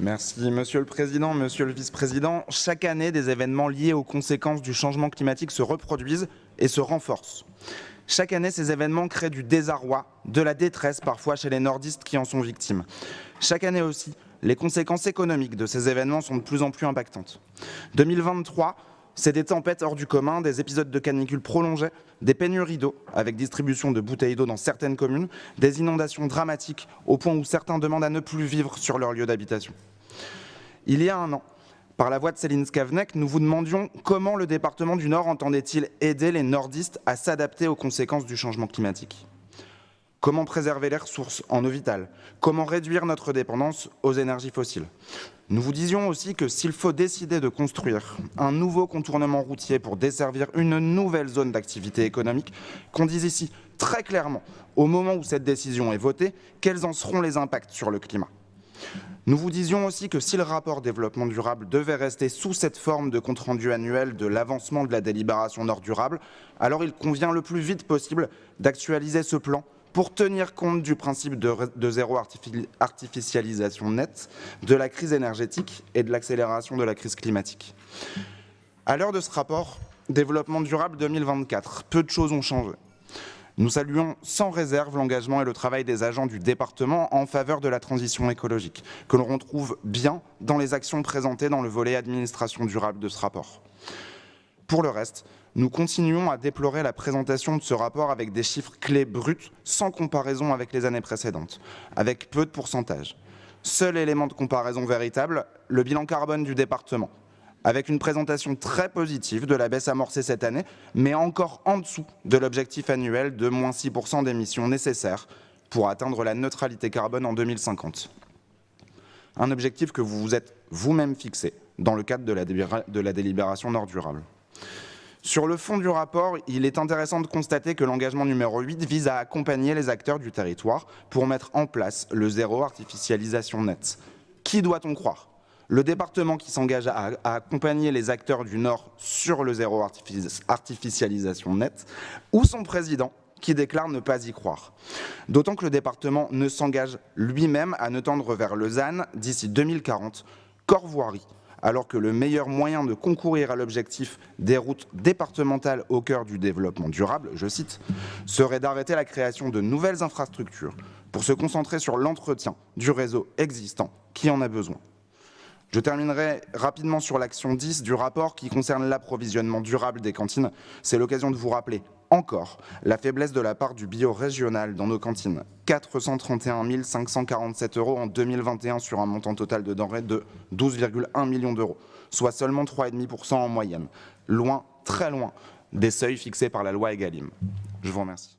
Merci Monsieur le Président, Monsieur le Vice-président. Chaque année, des événements liés aux conséquences du changement climatique se reproduisent et se renforcent. Chaque année, ces événements créent du désarroi, de la détresse parfois chez les nordistes qui en sont victimes. Chaque année aussi, les conséquences économiques de ces événements sont de plus en plus impactantes. 2023, c'est des tempêtes hors du commun, des épisodes de canicule prolongés, des pénuries d'eau avec distribution de bouteilles d'eau dans certaines communes, des inondations dramatiques au point où certains demandent à ne plus vivre sur leur lieu d'habitation. Il y a un an, par la voix de Céline Skavenek, nous vous demandions comment le département du Nord entendait-il aider les nordistes à s'adapter aux conséquences du changement climatique. Comment préserver les ressources en eau vitale? Comment réduire notre dépendance aux énergies fossiles? Nous vous disions aussi que s'il faut décider de construire un nouveau contournement routier pour desservir une nouvelle zone d'activité économique, qu'on dise ici très clairement, au moment où cette décision est votée, quels en seront les impacts sur le climat. Nous vous disions aussi que si le rapport développement durable devait rester sous cette forme de compte-rendu annuel de l'avancement de la délibération Nord durable, alors il convient le plus vite possible d'actualiser ce plan pour tenir compte du principe de zéro artificialisation nette, de la crise énergétique et de l'accélération de la crise climatique. À l'heure de ce rapport, développement durable 2024, peu de choses ont changé. Nous saluons sans réserve l'engagement et le travail des agents du département en faveur de la transition écologique, que l'on retrouve bien dans les actions présentées dans le volet administration durable de ce rapport. Pour le reste, nous continuons à déplorer la présentation de ce rapport avec des chiffres clés bruts, sans comparaison avec les années précédentes, avec peu de pourcentages. Seul élément de comparaison véritable, le bilan carbone du département, avec une présentation très positive de la baisse amorcée cette année, mais encore en dessous de l'objectif annuel de moins 6% d'émissions nécessaires pour atteindre la neutralité carbone en 2050. Un objectif que vous vous êtes vous-même fixé dans le cadre de la délibération Nord durable. Sur le fond du rapport, il est intéressant de constater que l'engagement numéro 8 vise à accompagner les acteurs du territoire pour mettre en place le zéro artificialisation nette. Qui doit-on croire? Le département qui s'engage à accompagner les acteurs du Nord sur le zéro artificialisation nette ou son président qui déclare ne pas y croire. D'autant que le département ne s'engage lui-même à ne tendre vers le ZAN d'ici 2040 qu'hors voirie, alors que le meilleur moyen de concourir à l'objectif des routes départementales au cœur du développement durable, je cite, serait d'arrêter la création de nouvelles infrastructures pour se concentrer sur l'entretien du réseau existant qui en a besoin. Je terminerai rapidement sur l'action 10 du rapport qui concerne l'approvisionnement durable des cantines. C'est l'occasion de vous rappeler encore la faiblesse de la part du bio régional dans nos cantines. 431 547 € en 2021 sur un montant total de denrées de 12,1 millions d'euros, soit seulement 3,5% en moyenne. Loin, très loin, des seuils fixés par la loi Egalim. Je vous remercie.